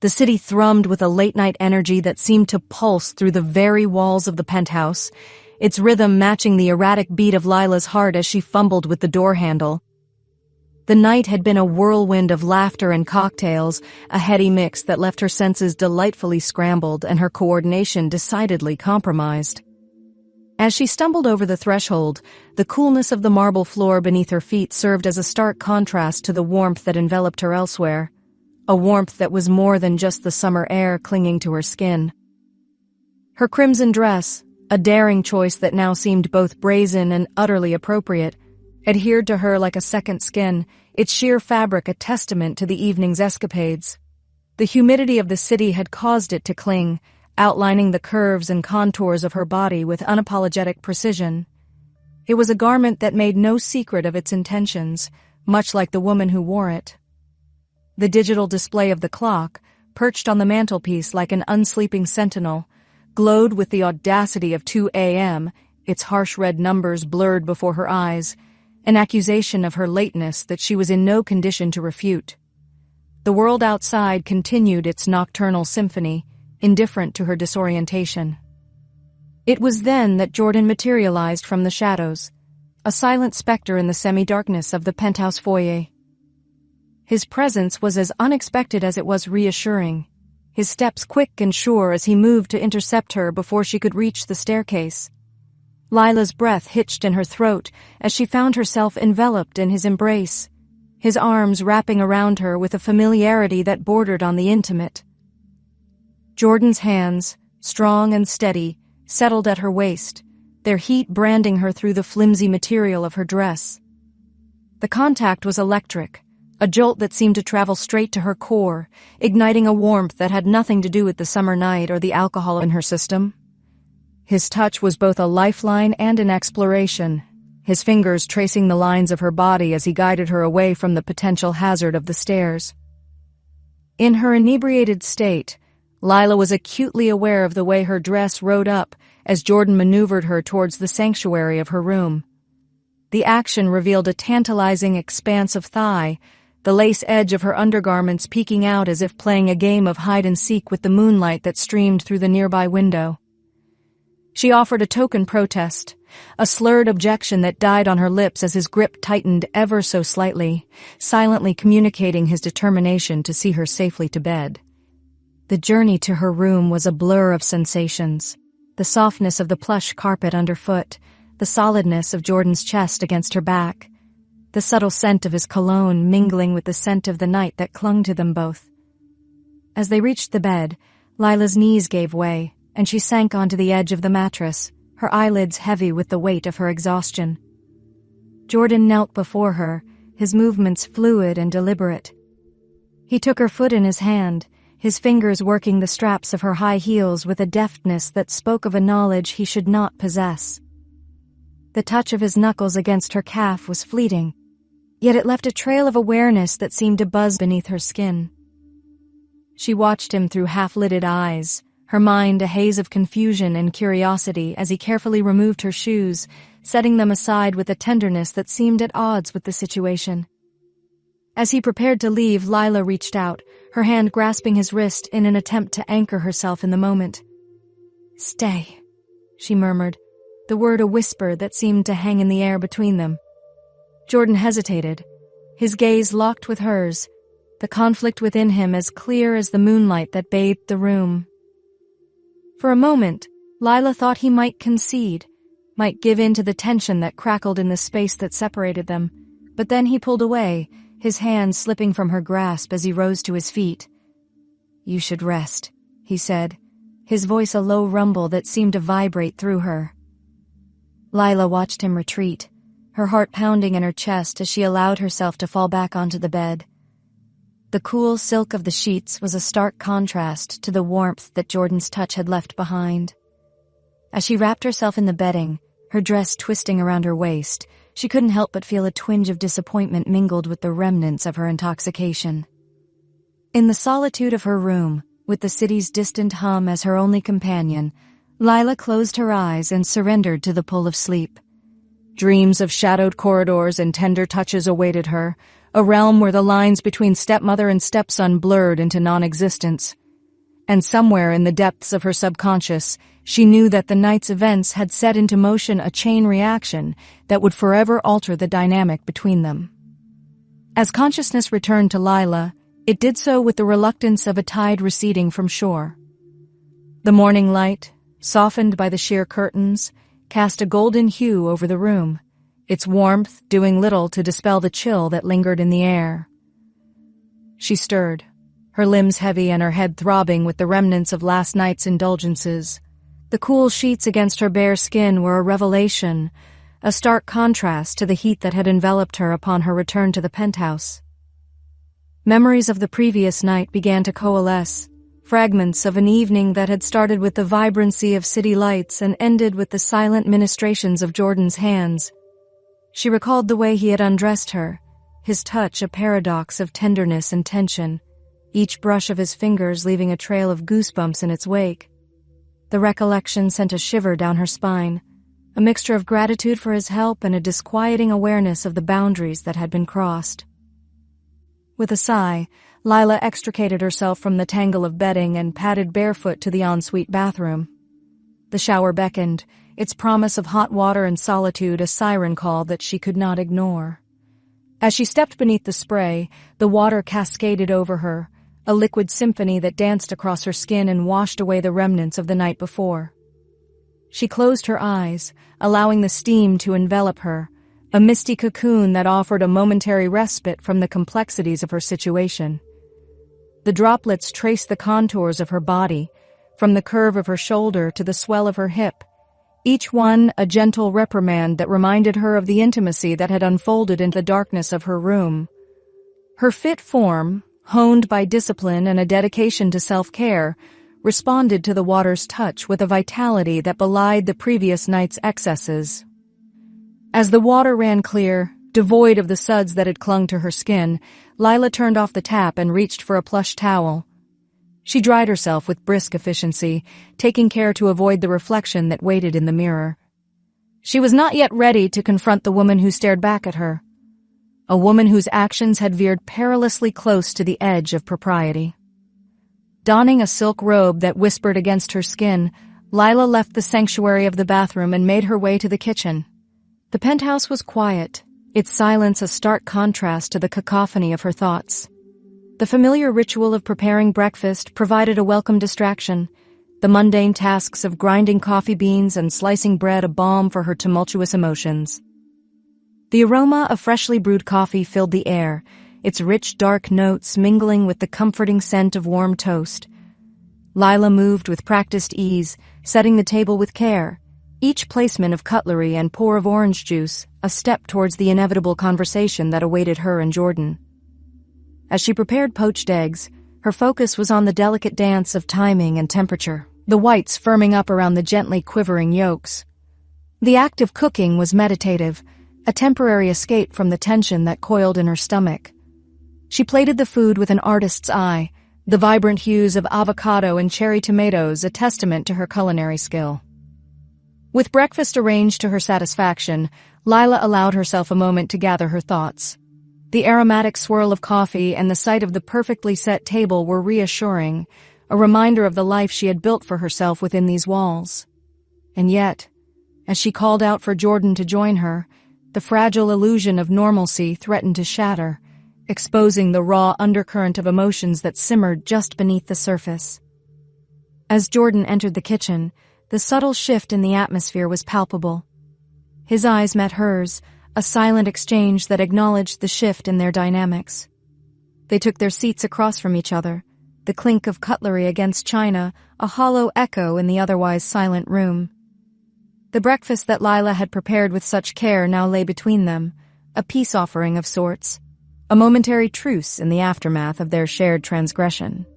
The city thrummed with a late-night energy that seemed to pulse through the very walls of the penthouse, its rhythm matching the erratic beat of Lila's heart as she fumbled with the door handle. The night had been a whirlwind of laughter and cocktails, a heady mix that left her senses delightfully scrambled and her coordination decidedly compromised. As she stumbled over the threshold, the coolness of the marble floor beneath her feet served as a stark contrast to the warmth that enveloped her elsewhere, a warmth that was more than just the summer air clinging to her skin. Her crimson dress, a daring choice that now seemed both brazen and utterly appropriate, adhered to her like a second skin, its sheer fabric a testament to the evening's escapades. The humidity of the city had caused it to cling, outlining the curves and contours of her body with unapologetic precision. It was a garment that made no secret of its intentions, much like the woman who wore it. The digital display of the clock, perched on the mantelpiece like an unsleeping sentinel, glowed with the audacity of 2 a.m., its harsh red numbers blurred before her eyes, an accusation of her lateness that she was in no condition to refute. The world outside continued its nocturnal symphony, indifferent to her disorientation. It was then that Jordan materialized from the shadows, a silent specter in the semi-darkness of the penthouse foyer. His presence was as unexpected as it was reassuring, his steps quick and sure as he moved to intercept her before she could reach the staircase. Lila's breath hitched in her throat as she found herself enveloped in his embrace, his arms wrapping around her with a familiarity that bordered on the intimate. Jordan's hands, strong and steady, settled at her waist, their heat branding her through the flimsy material of her dress. The contact was electric, a jolt that seemed to travel straight to her core, igniting a warmth that had nothing to do with the summer night or the alcohol in her system. His touch was both a lifeline and an exploration, his fingers tracing the lines of her body as he guided her away from the potential hazard of the stairs. In her inebriated state, Lila was acutely aware of the way her dress rode up as Jordan maneuvered her towards the sanctuary of her room. The action revealed a tantalizing expanse of thigh, the lace edge of her undergarments peeking out as if playing a game of hide-and-seek with the moonlight that streamed through the nearby window. She offered a token protest, a slurred objection that died on her lips as his grip tightened ever so slightly, silently communicating his determination to see her safely to bed. The journey to her room was a blur of sensations, the softness of the plush carpet underfoot, the solidness of Jordan's chest against her back, the subtle scent of his cologne mingling with the scent of the night that clung to them both. As they reached the bed, Lila's knees gave way, and she sank onto the edge of the mattress, her eyelids heavy with the weight of her exhaustion. Jordan knelt before her, his movements fluid and deliberate. He took her foot in his hand, his fingers working the straps of her high heels with a deftness that spoke of a knowledge he should not possess. The touch of his knuckles against her calf was fleeting, yet it left a trail of awareness that seemed to buzz beneath her skin. She watched him through half-lidded eyes, her mind a haze of confusion and curiosity as he carefully removed her shoes, setting them aside with a tenderness that seemed at odds with the situation. As he prepared to leave, Lila reached out, her hand grasping his wrist in an attempt to anchor herself in the moment. "Stay," she murmured, the word a whisper that seemed to hang in the air between them. Jordan hesitated, his gaze locked with hers, the conflict within him as clear as the moonlight that bathed the room. For a moment, Lila thought he might concede, might give in to the tension that crackled in the space that separated them, but then he pulled away, his hand slipping from her grasp as he rose to his feet. "You should rest," he said, his voice a low rumble that seemed to vibrate through her. Lila watched him retreat, her heart pounding in her chest as she allowed herself to fall back onto the bed. The cool silk of the sheets was a stark contrast to the warmth that Jordan's touch had left behind. As she wrapped herself in the bedding, her dress twisting around her waist, she couldn't help but feel a twinge of disappointment mingled with the remnants of her intoxication. In the solitude of her room, with the city's distant hum as her only companion, Lila closed her eyes and surrendered to the pull of sleep. Dreams of shadowed corridors and tender touches awaited her, a realm where the lines between stepmother and stepson blurred into non-existence. And somewhere in the depths of her subconscious, she knew that the night's events had set into motion a chain reaction that would forever alter the dynamic between them. As consciousness returned to Lila, it did so with the reluctance of a tide receding from shore. The morning light, softened by the sheer curtains, cast a golden hue over the room, its warmth doing little to dispel the chill that lingered in the air. She stirred, her limbs heavy and her head throbbing with the remnants of last night's indulgences. The cool sheets against her bare skin were a revelation, a stark contrast to the heat that had enveloped her upon her return to the penthouse. Memories of the previous night began to coalesce, fragments of an evening that had started with the vibrancy of city lights and ended with the silent ministrations of Jordan's hands. She recalled the way he had undressed her, his touch a paradox of tenderness and tension, each brush of his fingers leaving a trail of goosebumps in its wake. The recollection sent a shiver down her spine, a mixture of gratitude for his help and a disquieting awareness of the boundaries that had been crossed. With a sigh, Lila extricated herself from the tangle of bedding and padded barefoot to the ensuite bathroom. The shower beckoned, its promise of hot water and solitude a siren call that she could not ignore. As she stepped beneath the spray, the water cascaded over her, a liquid symphony that danced across her skin and washed away the remnants of the night before. She closed her eyes, allowing the steam to envelop her, a misty cocoon that offered a momentary respite from the complexities of her situation. The droplets traced the contours of her body, from the curve of her shoulder to the swell of her hip, each one a gentle reprimand that reminded her of the intimacy that had unfolded in the darkness of her room. Her fit form, honed by discipline and a dedication to self-care, responded to the water's touch with a vitality that belied the previous night's excesses. As the water ran clear, devoid of the suds that had clung to her skin, Lila turned off the tap and reached for a plush towel. She dried herself with brisk efficiency, taking care to avoid the reflection that waited in the mirror. She was not yet ready to confront the woman who stared back at her, a woman whose actions had veered perilously close to the edge of propriety. Donning a silk robe that whispered against her skin, Lila left the sanctuary of the bathroom and made her way to the kitchen. The penthouse was quiet, its silence a stark contrast to the cacophony of her thoughts. The familiar ritual of preparing breakfast provided a welcome distraction, the mundane tasks of grinding coffee beans and slicing bread a balm for her tumultuous emotions. The aroma of freshly brewed coffee filled the air, its rich, dark notes mingling with the comforting scent of warm toast. Lila moved with practiced ease, setting the table with care, each placement of cutlery and pour of orange juice a step towards the inevitable conversation that awaited her and Jordan. As she prepared poached eggs, her focus was on the delicate dance of timing and temperature, the whites firming up around the gently quivering yolks. The act of cooking was meditative, a temporary escape from the tension that coiled in her stomach. She plated the food with an artist's eye, the vibrant hues of avocado and cherry tomatoes a testament to her culinary skill. With breakfast arranged to her satisfaction, Lila allowed herself a moment to gather her thoughts. The aromatic swirl of coffee and the sight of the perfectly set table were reassuring, a reminder of the life she had built for herself within these walls. And yet, as she called out for Jordan to join her, the fragile illusion of normalcy threatened to shatter, exposing the raw undercurrent of emotions that simmered just beneath the surface. As Jordan entered the kitchen, the subtle shift in the atmosphere was palpable. His eyes met hers, a silent exchange that acknowledged the shift in their dynamics. They took their seats across from each other, the clink of cutlery against china a hollow echo in the otherwise silent room. The breakfast that Lila had prepared with such care now lay between them, a peace offering of sorts, a momentary truce in the aftermath of their shared transgression.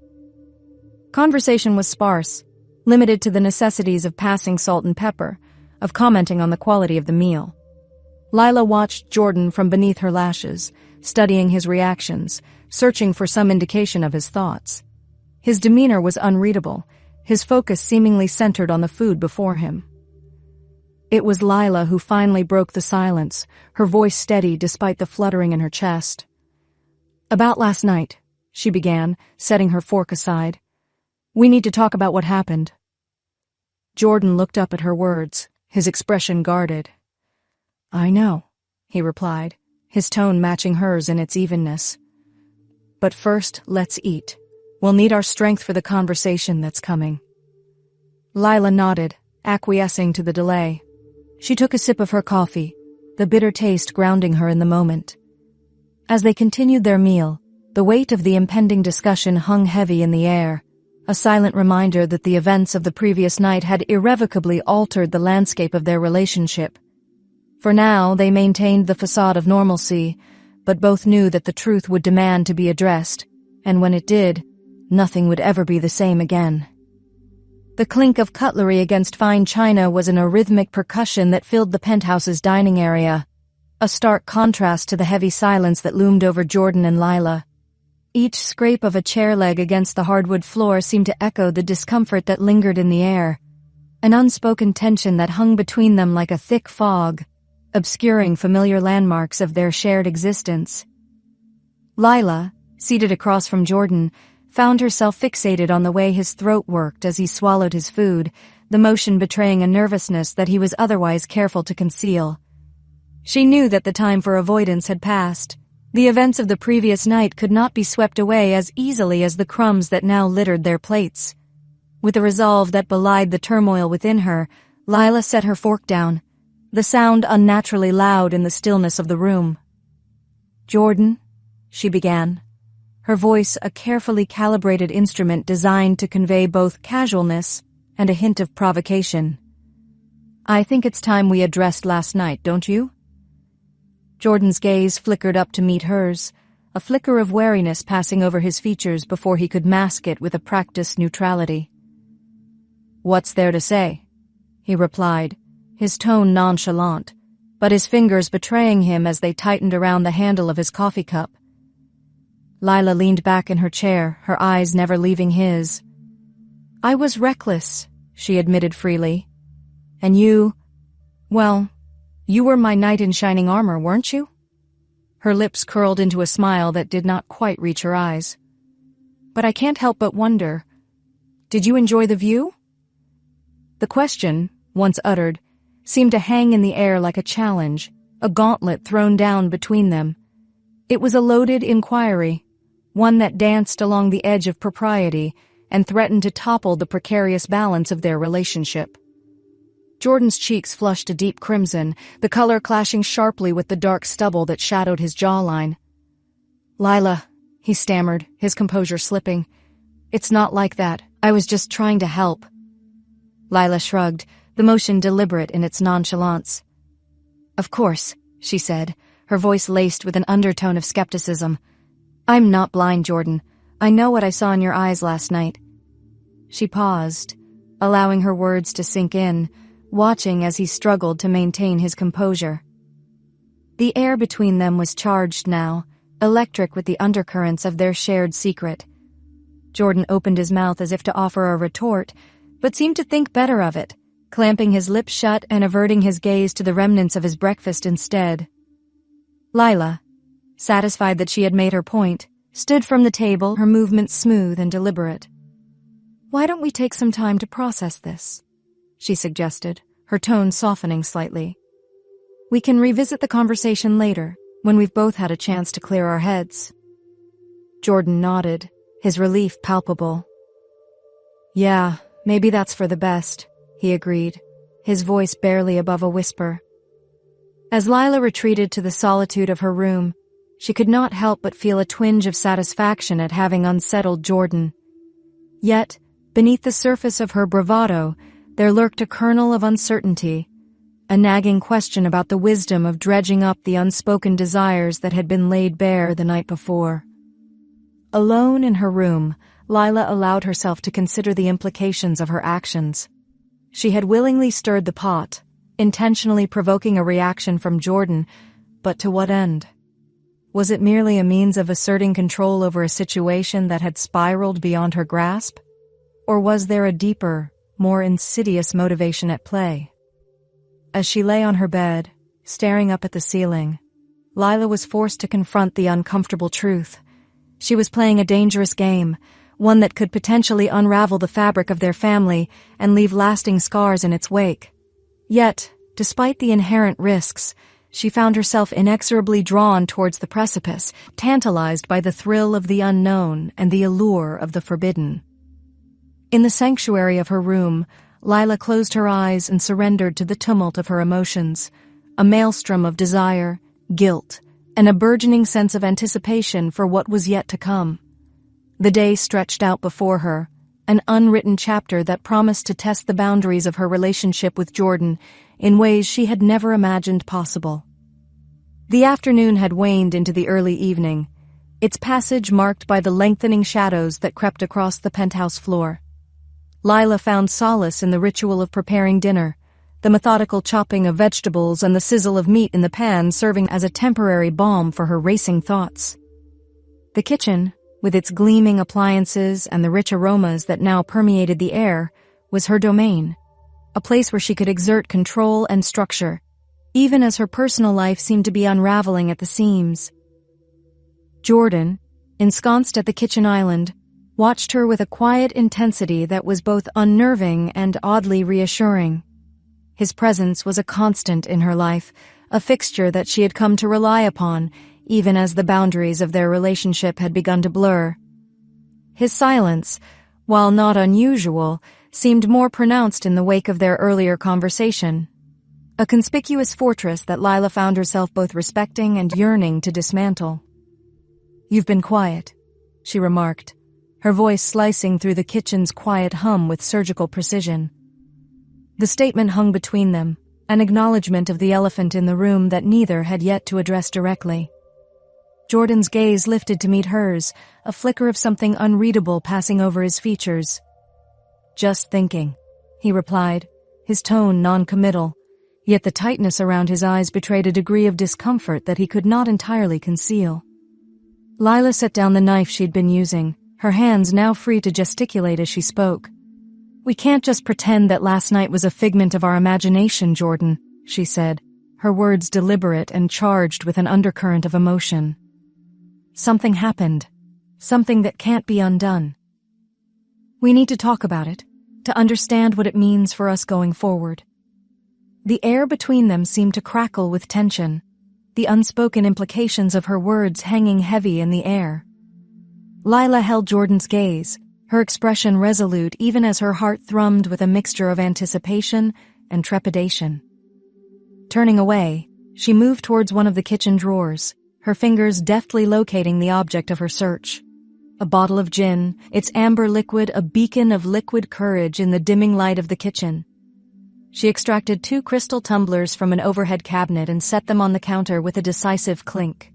Conversation was sparse, limited to the necessities of passing salt and pepper, of commenting on the quality of the meal. Lila watched Jordan from beneath her lashes, studying his reactions, searching for some indication of his thoughts. His demeanor was unreadable, his focus seemingly centered on the food before him. It was Lila who finally broke the silence, her voice steady despite the fluttering in her chest. About last night, she began, setting her fork aside. We need to talk about what happened. Jordan looked up at her words, his expression guarded. I know, he replied, his tone matching hers in its evenness. But first, let's eat. We'll need our strength for the conversation that's coming. Lila nodded, acquiescing to the delay. She took a sip of her coffee, the bitter taste grounding her in the moment. As they continued their meal, the weight of the impending discussion hung heavy in the air, a silent reminder that the events of the previous night had irrevocably altered the landscape of their relationship. For now, they maintained the facade of normalcy, but both knew that the truth would demand to be addressed, and when it did, nothing would ever be the same again. The clink of cutlery against fine china was an arrhythmic percussion that filled the penthouse's dining area, a stark contrast to the heavy silence that loomed over Jordan and Lila. Each scrape of a chair leg against the hardwood floor seemed to echo the discomfort that lingered in the air, an unspoken tension that hung between them like a thick fog, obscuring familiar landmarks of their shared existence. Lila, seated across from Jordan, found herself fixated on the way his throat worked as he swallowed his food, the motion betraying a nervousness that he was otherwise careful to conceal. She knew that the time for avoidance had passed. The events of the previous night could not be swept away as easily as the crumbs that now littered their plates. With a resolve that belied the turmoil within her, Lila set her fork down, the sound unnaturally loud in the stillness of the room. Jordan, she began, her voice a carefully calibrated instrument designed to convey both casualness and a hint of provocation. I think it's time we addressed last night, don't you? Jordan's gaze flickered up to meet hers, a flicker of wariness passing over his features before he could mask it with a practiced neutrality. What's there to say? He replied, his tone nonchalant, but his fingers betraying him as they tightened around the handle of his coffee cup. Lila leaned back in her chair, her eyes never leaving his. I was reckless, she admitted freely. And you, well, you were my knight in shining armor, weren't you? Her lips curled into a smile that did not quite reach her eyes. But I can't help but wonder, did you enjoy the view? The question, once uttered, seemed to hang in the air like a challenge, a gauntlet thrown down between them. It was a loaded inquiry, one that danced along the edge of propriety and threatened to topple the precarious balance of their relationship. Jordan's cheeks flushed a deep crimson, the color clashing sharply with the dark stubble that shadowed his jawline. Lila, he stammered, his composure slipping. It's not like that. I was just trying to help. Lila shrugged, the motion deliberate in its nonchalance. Of course, she said, her voice laced with an undertone of skepticism. I'm not blind, Jordan. I know what I saw in your eyes last night. She paused, allowing her words to sink in, watching as he struggled to maintain his composure. The air between them was charged now, electric with the undercurrents of their shared secret. Jordan opened his mouth as if to offer a retort, but seemed to think better of it, clamping his lips shut and averting his gaze to the remnants of his breakfast instead. Lila, satisfied that she had made her point, stood from the table, her movements smooth and deliberate. Why don't we take some time to process this? She suggested, her tone softening slightly. We can revisit the conversation later, when we've both had a chance to clear our heads. Jordan nodded, his relief palpable. Yeah, maybe that's for the best, he agreed, his voice barely above a whisper. As Lila retreated to the solitude of her room, she could not help but feel a twinge of satisfaction at having unsettled Jordan. Yet, beneath the surface of her bravado, there lurked a kernel of uncertainty, a nagging question about the wisdom of dredging up the unspoken desires that had been laid bare the night before. Alone in her room, Lila allowed herself to consider the implications of her actions. She had willingly stirred the pot, intentionally provoking a reaction from Jordan, but to what end? Was it merely a means of asserting control over a situation that had spiraled beyond her grasp? Or was there a deeper, more insidious motivation at play? As she lay on her bed, staring up at the ceiling, Lila was forced to confront the uncomfortable truth, She was playing a dangerous game, one that could potentially unravel the fabric of their family and leave lasting scars in its wake. Yet, despite the inherent risks, she found herself inexorably drawn towards the precipice, tantalized by the thrill of the unknown and the allure of the forbidden. In the sanctuary of her room, Lila closed her eyes and surrendered to the tumult of her emotions, a maelstrom of desire, guilt, and a burgeoning sense of anticipation for what was yet to come. The day stretched out before her, an unwritten chapter that promised to test the boundaries of her relationship with Jordan in ways she had never imagined possible. The afternoon had waned into the early evening, its passage marked by the lengthening shadows that crept across the penthouse floor. Lila found solace in the ritual of preparing dinner, the methodical chopping of vegetables and the sizzle of meat in the pan serving as a temporary balm for her racing thoughts. The kitchen, with its gleaming appliances and the rich aromas that now permeated the air, was her domain, a place where she could exert control and structure, even as her personal life seemed to be unraveling at the seams. Jordan, ensconced at the kitchen island, watched her with a quiet intensity that was both unnerving and oddly reassuring. His presence was a constant in her life, a fixture that she had come to rely upon, even as the boundaries of their relationship had begun to blur. His silence, while not unusual, seemed more pronounced in the wake of their earlier conversation, a conspicuous fortress that Lila found herself both respecting and yearning to dismantle. "You've been quiet," she remarked, her voice slicing through the kitchen's quiet hum with surgical precision. The statement hung between them, an acknowledgement of the elephant in the room that neither had yet to address directly. Jordan's gaze lifted to meet hers, a flicker of something unreadable passing over his features. "Just thinking," he replied, his tone non-committal, yet the tightness around his eyes betrayed a degree of discomfort that he could not entirely conceal. Lila set down the knife she'd been using, her hands now free to gesticulate as she spoke. "We can't just pretend that last night was a figment of our imagination, Jordan," she said, her words deliberate and charged with an undercurrent of emotion. "Something happened, something that can't be undone. We need to talk about it, to understand what it means for us going forward." The air between them seemed to crackle with tension, the unspoken implications of her words hanging heavy in the air. Lila held Jordan's gaze, her expression resolute even as her heart thrummed with a mixture of anticipation and trepidation. Turning away, she moved towards one of the kitchen drawers, her fingers deftly locating the object of her search. A bottle of gin, its amber liquid a beacon of liquid courage in the dimming light of the kitchen. She extracted 2 crystal tumblers from an overhead cabinet and set them on the counter with a decisive clink.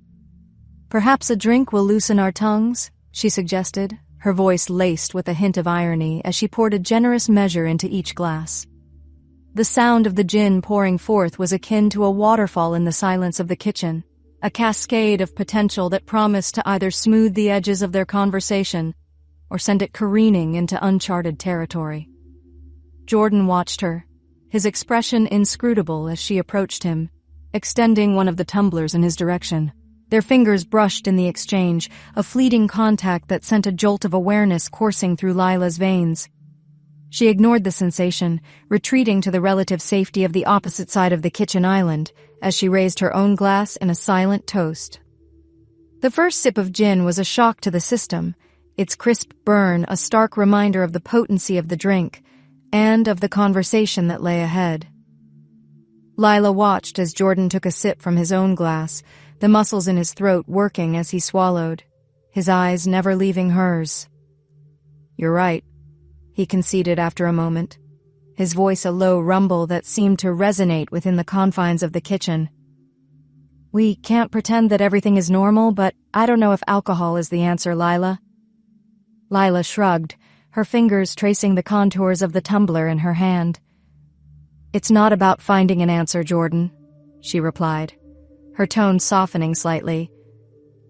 "Perhaps a drink will loosen our tongues," she suggested, her voice laced with a hint of irony as she poured a generous measure into each glass. The sound of the gin pouring forth was akin to a waterfall in the silence of the kitchen, a cascade of potential that promised to either smooth the edges of their conversation or send it careening into uncharted territory. Jordan watched her, his expression inscrutable as she approached him, extending one of the tumblers in his direction. Their fingers brushed in the exchange, a fleeting contact that sent a jolt of awareness coursing through Lila's veins. She ignored the sensation, retreating to the relative safety of the opposite side of the kitchen island as she raised her own glass in a silent toast. The first sip of gin was a shock to the system, its crisp burn a stark reminder of the potency of the drink and of the conversation that lay ahead. Lila watched as Jordan took a sip from his own glass, the muscles in his throat working as he swallowed, his eyes never leaving hers. "You're right," he conceded after a moment, his voice a low rumble that seemed to resonate within the confines of the kitchen. "We can't pretend that everything is normal, but I don't know if alcohol is the answer, Lila." Lila shrugged, her fingers tracing the contours of the tumbler in her hand. "It's not about finding an answer, Jordan," she replied, her tone softening slightly.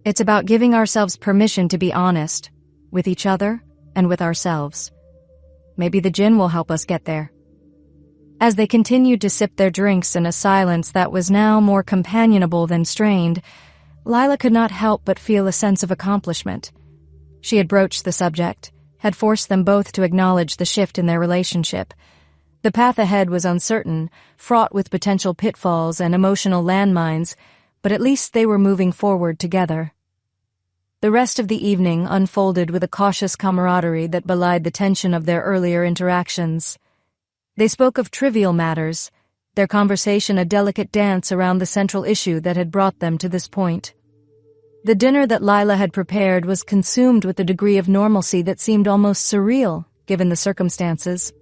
"It's about giving ourselves permission to be honest, with each other and with ourselves. Maybe the gin will help us get there." As they continued to sip their drinks in a silence that was now more companionable than strained, Lila could not help but feel a sense of accomplishment, She had broached the subject, had forced them both to acknowledge the shift in their relationship. The path ahead was uncertain, fraught with potential pitfalls and emotional landmines, but at least they were moving forward together. The rest of the evening unfolded with a cautious camaraderie that belied the tension of their earlier interactions. They spoke of trivial matters, their conversation a delicate dance around the central issue that had brought them to this point. The dinner that Lila had prepared was consumed with a degree of normalcy that seemed almost surreal, given the circumstances.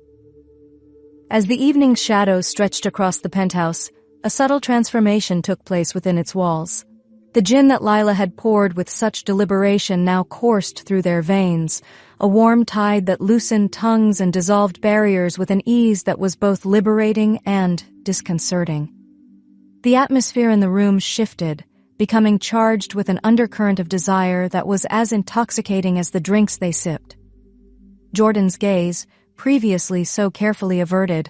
As the evening's shadows stretched across the penthouse, a subtle transformation took place within its walls. The gin that Lila had poured with such deliberation now coursed through their veins, a warm tide that loosened tongues and dissolved barriers with an ease that was both liberating and disconcerting. The atmosphere in the room shifted, becoming charged with an undercurrent of desire that was as intoxicating as the drinks they sipped. Jordan's gaze, previously so carefully averted,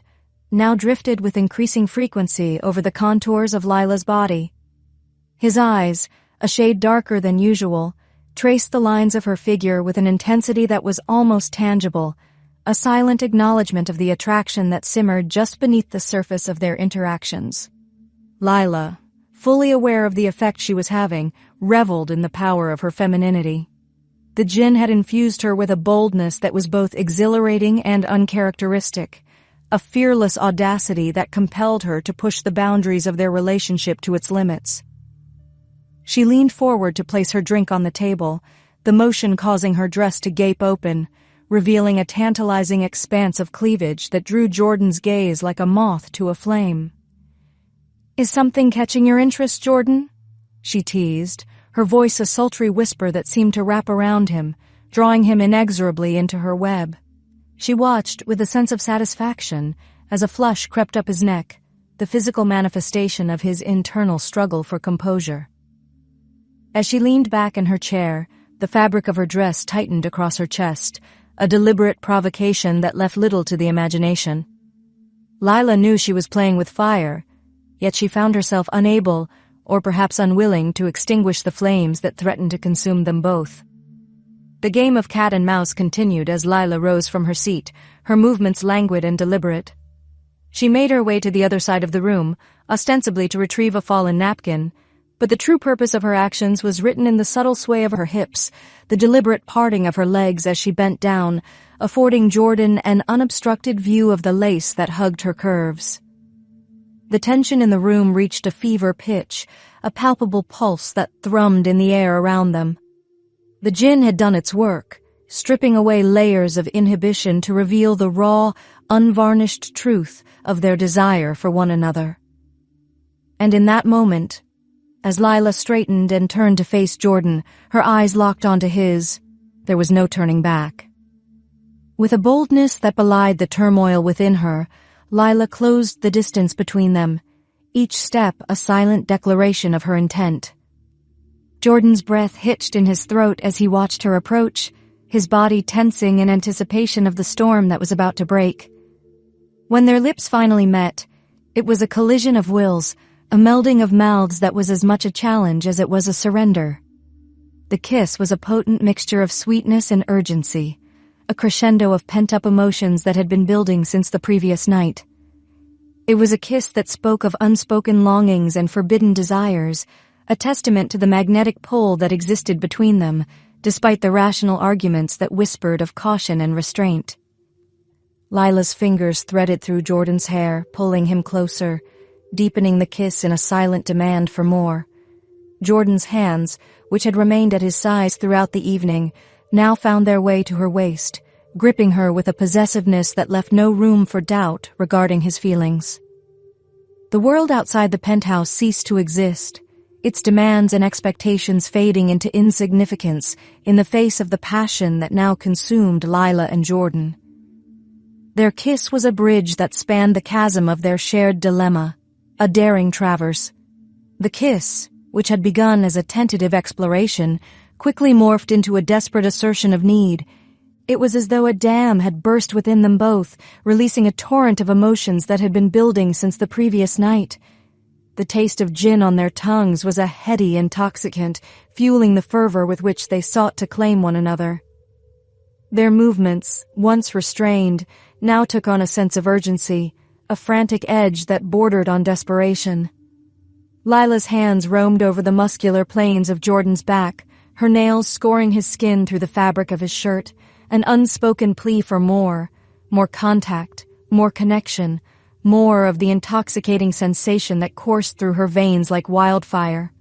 now drifted with increasing frequency over the contours of Lila's body. His eyes, a shade darker than usual, traced the lines of her figure with an intensity that was almost tangible, a silent acknowledgement of the attraction that simmered just beneath the surface of their interactions. Lila, fully aware of the effect she was having, reveled in the power of her femininity. The gin had infused her with a boldness that was both exhilarating and uncharacteristic, a fearless audacity that compelled her to push the boundaries of their relationship to its limits. She leaned forward to place her drink on the table, the motion causing her dress to gape open, revealing a tantalizing expanse of cleavage that drew Jordan's gaze like a moth to a flame. "Is something catching your interest, Jordan?" she teased, her voice a sultry whisper that seemed to wrap around him, drawing him inexorably into her web. She watched with a sense of satisfaction as a flush crept up his neck, the physical manifestation of his internal struggle for composure. As she leaned back in her chair, the fabric of her dress tightened across her chest, a deliberate provocation that left little to the imagination. Lila knew she was playing with fire, yet she found herself unable, or perhaps unwilling, to extinguish the flames that threatened to consume them both. The game of cat and mouse continued as Lila rose from her seat, her movements languid and deliberate. She made her way to the other side of the room, ostensibly to retrieve a fallen napkin, but the true purpose of her actions was written in the subtle sway of her hips, the deliberate parting of her legs as she bent down, affording Jordan an unobstructed view of the lace that hugged her curves. The tension in the room reached a fever pitch, a palpable pulse that thrummed in the air around them. The gin had done its work, stripping away layers of inhibition to reveal the raw, unvarnished truth of their desire for one another. And in that moment, as Lila straightened and turned to face Jordan, her eyes locked onto his, there was no turning back. With a boldness that belied the turmoil within her, Lila closed the distance between them, each step a silent declaration of her intent. Jordan's breath hitched in his throat as he watched her approach, his body tensing in anticipation of the storm that was about to break. When their lips finally met, it was a collision of wills, a melding of mouths that was as much a challenge as it was a surrender. The kiss was a potent mixture of sweetness and urgency, a crescendo of pent-up emotions that had been building since the previous night. It was a kiss that spoke of unspoken longings and forbidden desires, a testament to the magnetic pull that existed between them, despite the rational arguments that whispered of caution and restraint. Lila's fingers threaded through Jordan's hair, pulling him closer, deepening the kiss in a silent demand for more. Jordan's hands, which had remained at his sides throughout the evening, now found their way to her waist, gripping her with a possessiveness that left no room for doubt regarding his feelings. The world outside the penthouse ceased to exist, its demands and expectations fading into insignificance in the face of the passion that now consumed Lila and Jordan. Their kiss was a bridge that spanned the chasm of their shared dilemma, a daring traverse. The kiss, which had begun as a tentative exploration, quickly morphed into a desperate assertion of need. It was as though a dam had burst within them both, releasing a torrent of emotions that had been building since the previous night. The taste of gin on their tongues was a heady intoxicant, fueling the fervor with which they sought to claim one another. Their movements, once restrained, now took on a sense of urgency, a frantic edge that bordered on desperation. Lila's hands roamed over the muscular planes of Jordan's back, her nails scoring his skin through the fabric of his shirt, an unspoken plea for more contact, more connection, more of the intoxicating sensation that coursed through her veins like wildfire.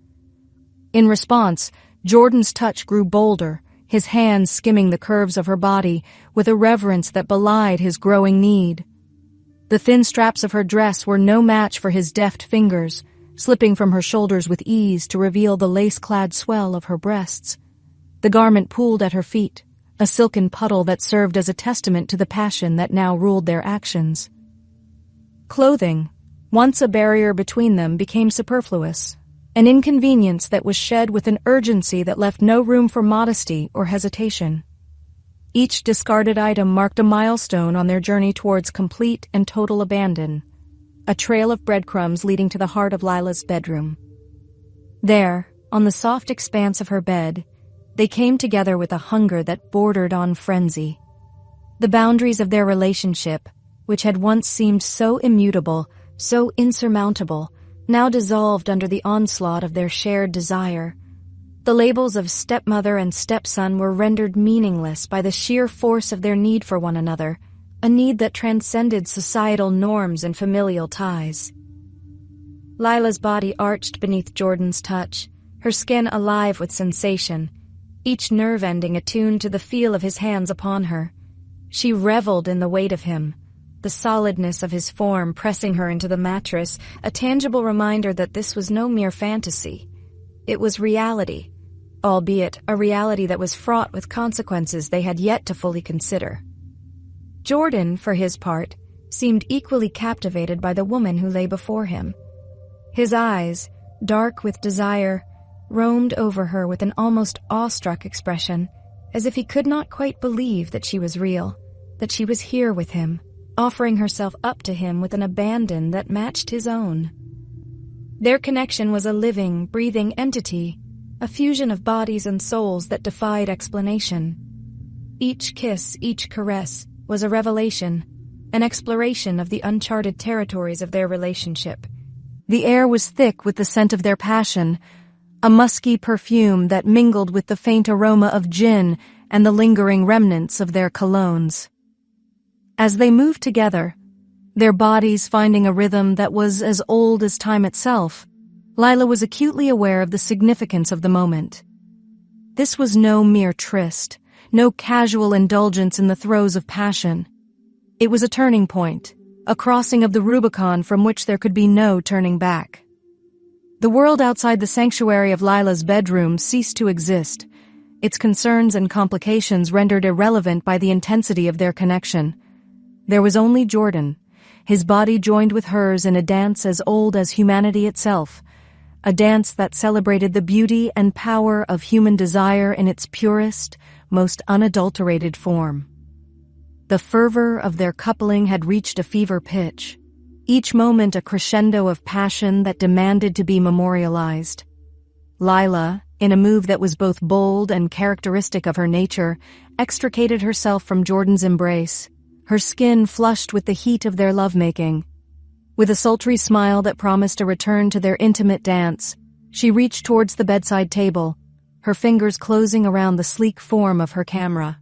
In response, Jordan's touch grew bolder, his hands skimming the curves of her body with a reverence that belied his growing need. The thin straps of her dress were no match for his deft fingers, slipping from her shoulders with ease to reveal the lace-clad swell of her breasts. The garment pooled at her feet, a silken puddle that served as a testament to the passion that now ruled their actions. Clothing, once a barrier between them, became superfluous, an inconvenience that was shed with an urgency that left no room for modesty or hesitation. Each discarded item marked a milestone on their journey towards complete and total abandon, a trail of breadcrumbs leading to the heart of Lila's bedroom. There, on the soft expanse of her bed, they came together with a hunger that bordered on frenzy. The boundaries of their relationship, which had once seemed so immutable, so insurmountable, now dissolved under the onslaught of their shared desire. The labels of stepmother and stepson were rendered meaningless by the sheer force of their need for one another, a need that transcended societal norms and familial ties. Lila's body arched beneath Jordan's touch, her skin alive with sensation, each nerve ending attuned to the feel of his hands upon her. She reveled in the weight of him, the solidness of his form pressing her into the mattress, a tangible reminder that this was no mere fantasy. It was reality, albeit a reality that was fraught with consequences they had yet to fully consider. Jordan, for his part, seemed equally captivated by the woman who lay before him. His eyes, dark with desire, roamed over her with an almost awestruck expression, as if he could not quite believe that she was real, that she was here with him, offering herself up to him with an abandon that matched his own. Their connection was a living, breathing entity, a fusion of bodies and souls that defied explanation. Each kiss, each caress, was a revelation, an exploration of the uncharted territories of their relationship. The air was thick with the scent of their passion, a musky perfume that mingled with the faint aroma of gin and the lingering remnants of their colognes. As they moved together, their bodies finding a rhythm that was as old as time itself, Lila was acutely aware of the significance of the moment. This was no mere tryst, no casual indulgence in the throes of passion. It was a turning point, a crossing of the Rubicon from which there could be no turning back. The world outside the sanctuary of Lila's bedroom ceased to exist, its concerns and complications rendered irrelevant by the intensity of their connection. There was only Jordan, his body joined with hers in a dance as old as humanity itself, a dance that celebrated the beauty and power of human desire in its purest, most unadulterated form. The fervor of their coupling had reached a fever pitch, each moment a crescendo of passion that demanded to be memorialized. Lila, in a move that was both bold and characteristic of her nature, extricated herself from Jordan's embrace, her skin flushed with the heat of their lovemaking. With a sultry smile that promised a return to their intimate dance, she reached towards the bedside table, her fingers closing around the sleek form of her camera.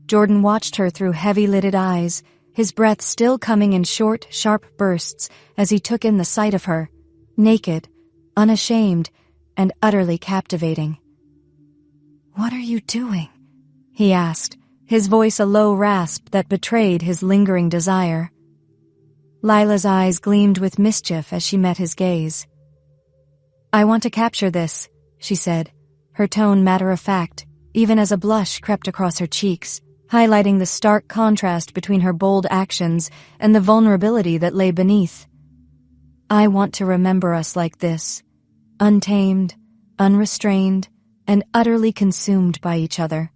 Jordan watched her through heavy-lidded eyes, his breath still coming in short, sharp bursts as he took in the sight of her, naked, unashamed, and utterly captivating. "What are you doing?" he asked, his voice a low rasp that betrayed his lingering desire. Lila's eyes gleamed with mischief as she met his gaze. "I want to capture this," she said, her tone matter-of-fact, even as a blush crept across her cheeks, highlighting the stark contrast between her bold actions and the vulnerability that lay beneath. "I want to remember us like this, untamed, unrestrained, and utterly consumed by each other."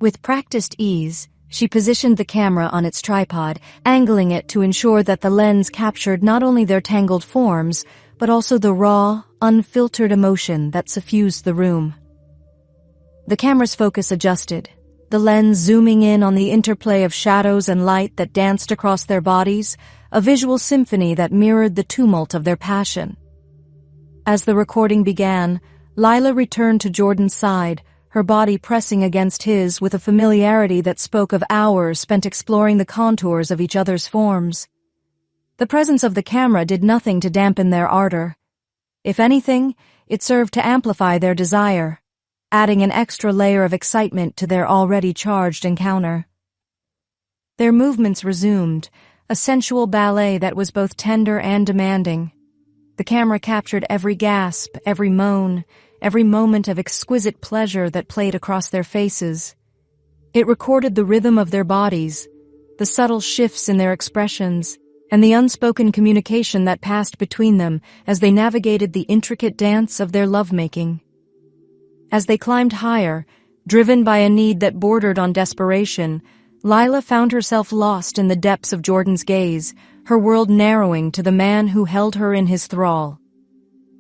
With practiced ease, She positioned the camera on its tripod, angling it to ensure that the lens captured not only their tangled forms, but also the raw, unfiltered emotion that suffused the room. The camera's focus adjusted, the lens zooming in on the interplay of shadows and light that danced across their bodies, a visual symphony that mirrored the tumult of their passion. As the recording began, Lila returned to Jordan's side, her body pressing against his with a familiarity that spoke of hours spent exploring the contours of each other's forms. The presence of the camera did nothing to dampen their ardor. If anything, it served to amplify their desire, adding an extra layer of excitement to their already charged encounter. Their movements resumed, a sensual ballet that was both tender and demanding. The camera captured every gasp, every moan, every moment of exquisite pleasure that played across their faces. It recorded the rhythm of their bodies, the subtle shifts in their expressions, and the unspoken communication that passed between them as they navigated the intricate dance of their lovemaking. As they climbed higher, driven by a need that bordered on desperation, Lila found herself lost in the depths of Jordan's gaze, her world narrowing to the man who held her in his thrall.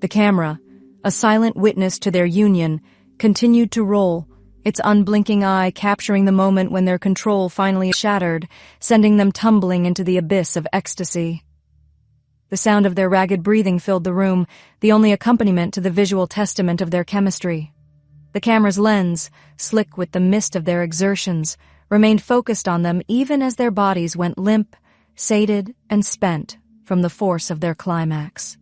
The camera, a silent witness to their union, continued to roll, its unblinking eye capturing the moment when their control finally shattered, sending them tumbling into the abyss of ecstasy. The sound of their ragged breathing filled the room, the only accompaniment to the visual testament of their chemistry. The camera's lens, slick with the mist of their exertions, remained focused on them even as their bodies went limp, sated, and spent from the force of their climax.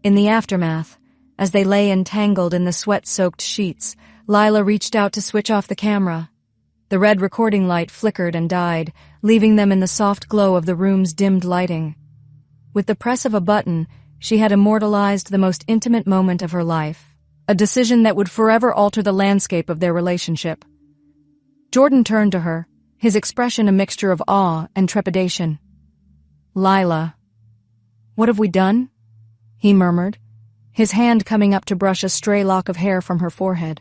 In the aftermath, as they lay entangled in the sweat-soaked sheets, Lila reached out to switch off the camera. The red recording light flickered and died, leaving them in the soft glow of the room's dimmed lighting. With the press of a button, she had immortalized the most intimate moment of her life, a decision that would forever alter the landscape of their relationship. Jordan turned to her, his expression a mixture of awe and trepidation. "Lila, what have we done?" he murmured, his hand coming up to brush a stray lock of hair from her forehead.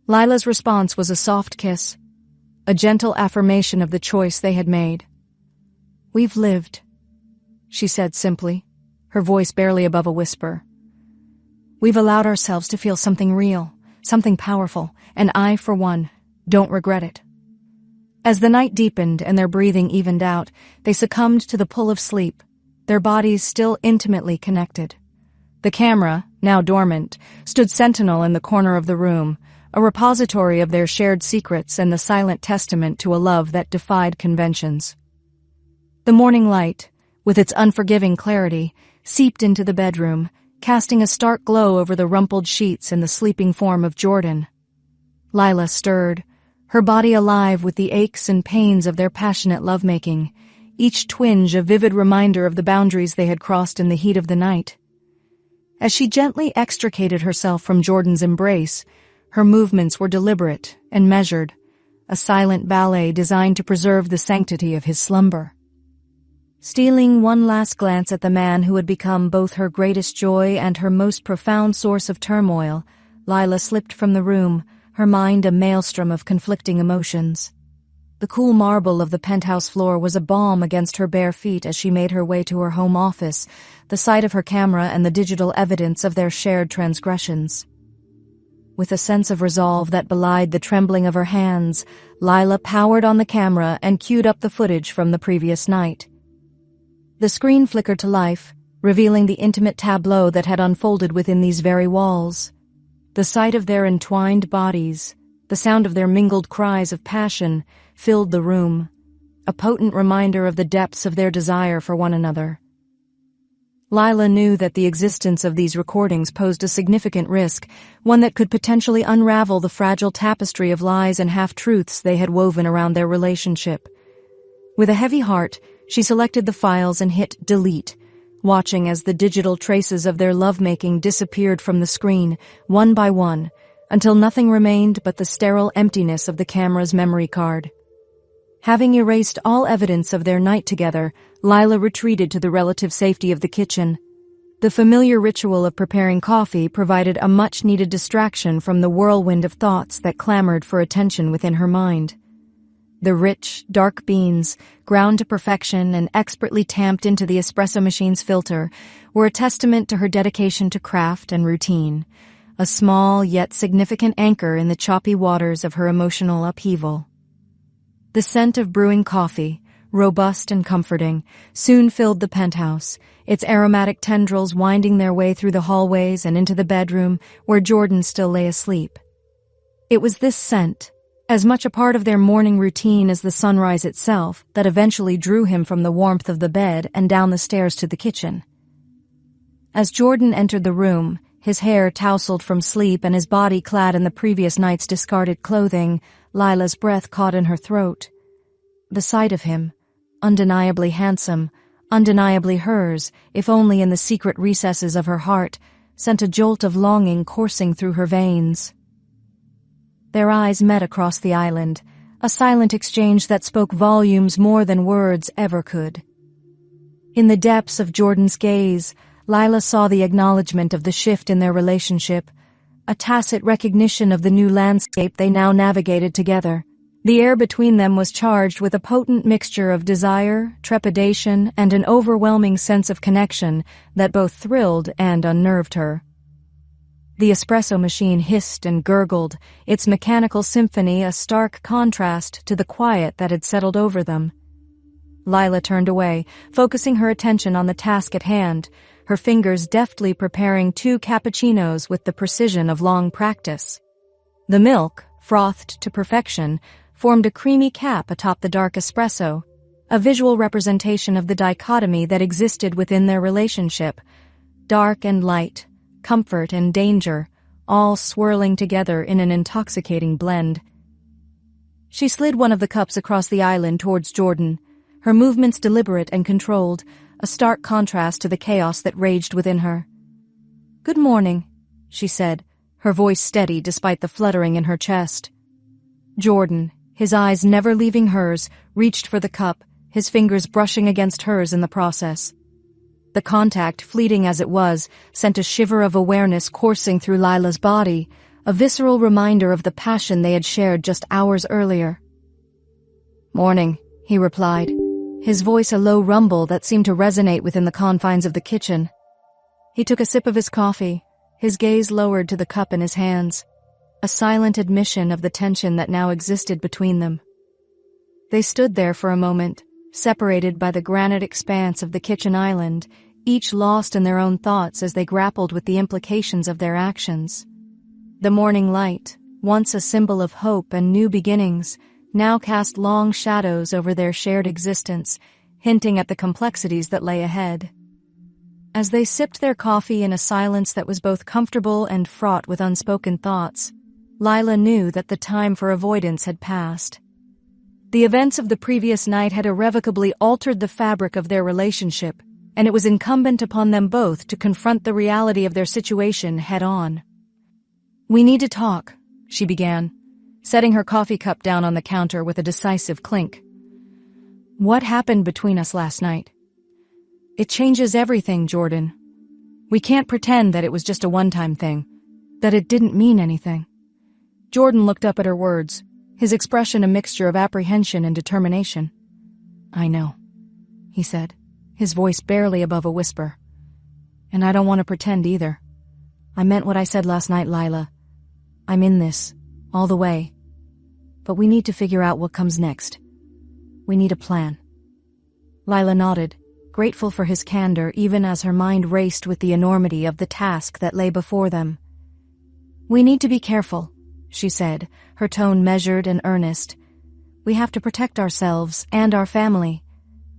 Lila's response was a soft kiss, a gentle affirmation of the choice they had made. "We've lived," she said simply, her voice barely above a whisper. "We've allowed ourselves to feel something real, something powerful, and I, for one, don't regret it." As the night deepened and their breathing evened out, they succumbed to the pull of sleep, their bodies still intimately connected. The camera, now dormant, stood sentinel in the corner of the room, a repository of their shared secrets and the silent testament to a love that defied conventions. The morning light, with its unforgiving clarity, seeped into the bedroom, casting a stark glow over the rumpled sheets and the sleeping form of Jordan. Lila stirred, her body alive with the aches and pains of their passionate lovemaking, each twinge a vivid reminder of the boundaries they had crossed in the heat of the night. As she gently extricated herself from Jordan's embrace, her movements were deliberate and measured, a silent ballet designed to preserve the sanctity of his slumber. Stealing one last glance at the man who had become both her greatest joy and her most profound source of turmoil, Lila slipped from the room, her mind a maelstrom of conflicting emotions. The cool marble of the penthouse floor was a balm against her bare feet as she made her way to her home office, the sight of her camera and the digital evidence of their shared transgressions. With a sense of resolve that belied the trembling of her hands, Lila powered on the camera and queued up the footage from the previous night. The screen flickered to life, revealing the intimate tableau that had unfolded within these very walls. The sight of their entwined bodies, the sound of their mingled cries of passion, filled the room, a potent reminder of the depths of their desire for one another. Lila knew that the existence of these recordings posed a significant risk, one that could potentially unravel the fragile tapestry of lies and half-truths they had woven around their relationship. With a heavy heart, she selected the files and hit delete, watching as the digital traces of their lovemaking disappeared from the screen, one by one, until nothing remained but the sterile emptiness of the camera's memory card. Having erased all evidence of their night together, Lila retreated to the relative safety of the kitchen. The familiar ritual of preparing coffee provided a much-needed distraction from the whirlwind of thoughts that clamored for attention within her mind. The rich, dark beans, ground to perfection and expertly tamped into the espresso machine's filter, were a testament to her dedication to craft and routine, a small yet significant anchor in the choppy waters of her emotional upheaval. The scent of brewing coffee, robust and comforting, soon filled the penthouse, its aromatic tendrils winding their way through the hallways and into the bedroom where Jordan still lay asleep. It was this scent, as much a part of their morning routine as the sunrise itself, that eventually drew him from the warmth of the bed and down the stairs to the kitchen. As Jordan entered the room, his hair tousled from sleep and his body clad in the previous night's discarded clothing, Lila's breath caught in her throat. The sight of him, undeniably handsome, undeniably hers, if only in the secret recesses of her heart, sent a jolt of longing coursing through her veins. Their eyes met across the island, a silent exchange that spoke volumes more than words ever could. In the depths of Jordan's gaze, Lila saw the acknowledgement of the shift in their relationship, a tacit recognition of the new landscape they now navigated together. The air between them was charged with a potent mixture of desire, trepidation, and an overwhelming sense of connection that both thrilled and unnerved her. The espresso machine hissed and gurgled, its mechanical symphony a stark contrast to the quiet that had settled over them. Lila turned away, focusing her attention on the task at hand, her fingers deftly preparing 2 cappuccinos with the precision of long practice. The milk, frothed to perfection, formed a creamy cap atop the dark espresso, a visual representation of the dichotomy that existed within their relationship, dark and light, comfort and danger, all swirling together in an intoxicating blend. She slid one of the cups across the island towards Jordan, her movements deliberate and controlled, a stark contrast to the chaos that raged within her. "Good morning," she said, her voice steady despite the fluttering in her chest. Jordan, his eyes never leaving hers, reached for the cup, his fingers brushing against hers in the process. The contact, fleeting as it was, sent a shiver of awareness coursing through Lila's body, a visceral reminder of the passion they had shared just hours earlier. "Morning," he replied, his voice a low rumble that seemed to resonate within the confines of the kitchen. He took a sip of his coffee, his gaze lowered to the cup in his hands, a silent admission of the tension that now existed between them. They stood there for a moment, separated by the granite expanse of the kitchen island, each lost in their own thoughts as they grappled with the implications of their actions. The morning light, once a symbol of hope and new beginnings, now cast long shadows over their shared existence, hinting at the complexities that lay ahead. As they sipped their coffee in a silence that was both comfortable and fraught with unspoken thoughts, Lila knew that the time for avoidance had passed. The events of the previous night had irrevocably altered the fabric of their relationship, and it was incumbent upon them both to confront the reality of their situation head-on. "We need to talk," she began, setting her coffee cup down on the counter with a decisive clink. "What happened between us last night? It changes everything, Jordan. We can't pretend that it was just a one-time thing, that it didn't mean anything." Jordan looked up at her words, his expression a mixture of apprehension and determination. "I know," he said, his voice barely above a whisper. "And I don't want to pretend either. I meant what I said last night, Lila. I'm in this, all the way. But we need to figure out what comes next. We need a plan." Lila nodded, grateful for his candor even as her mind raced with the enormity of the task that lay before them. "We need to be careful," she said, her tone measured and earnest. "We have to protect ourselves and our family.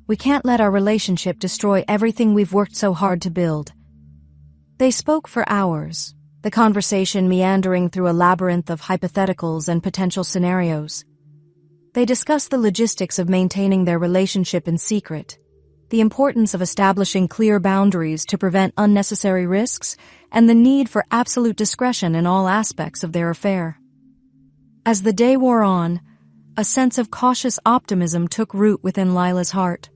We can't let our relationship destroy everything we've worked so hard to build." They spoke for hours, the conversation meandering through a labyrinth of hypotheticals and potential scenarios. They discussed the logistics of maintaining their relationship in secret, the importance of establishing clear boundaries to prevent unnecessary risks, and the need for absolute discretion in all aspects of their affair. As the day wore on, a sense of cautious optimism took root within Lila's heart.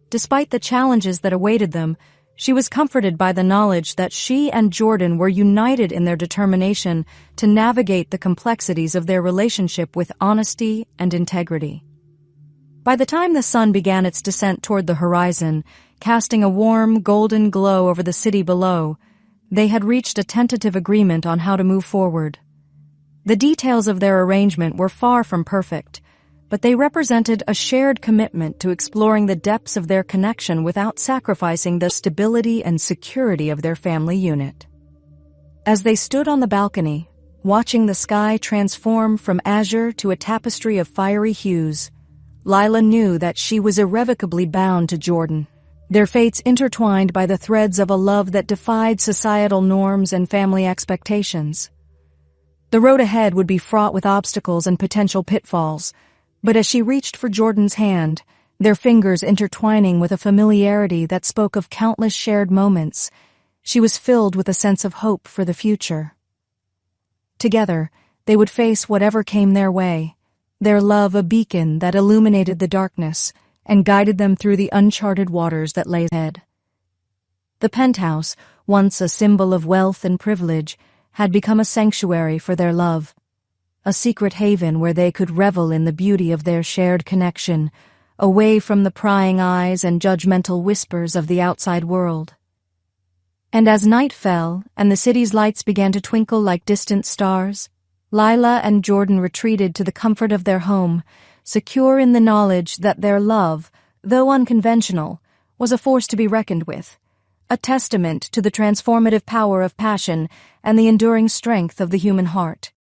Despite the challenges that awaited them, She was comforted by the knowledge that she and Jordan were united in their determination to navigate the complexities of their relationship with honesty and integrity. By the time the sun began its descent toward the horizon, casting a warm, golden glow over the city below, they had reached a tentative agreement on how to move forward. The details of their arrangement were far from perfect, but they represented a shared commitment to exploring the depths of their connection without sacrificing the stability and security of their family unit. As they stood on the balcony, watching the sky transform from azure to a tapestry of fiery hues, Lila knew that she was irrevocably bound to Jordan, their fates intertwined by the threads of a love that defied societal norms and family expectations. The road ahead would be fraught with obstacles and potential pitfalls, but as she reached for Jordan's hand, their fingers intertwining with a familiarity that spoke of countless shared moments, she was filled with a sense of hope for the future. Together, they would face whatever came their way, their love a beacon that illuminated the darkness and guided them through the uncharted waters that lay ahead. The penthouse, once a symbol of wealth and privilege, had become a sanctuary for their love, a secret haven where they could revel in the beauty of their shared connection, away from the prying eyes and judgmental whispers of the outside world. And as night fell and the city's lights began to twinkle like distant stars, Lila and Jordan retreated to the comfort of their home, secure in the knowledge that their love, though unconventional, was a force to be reckoned with, a testament to the transformative power of passion and the enduring strength of the human heart.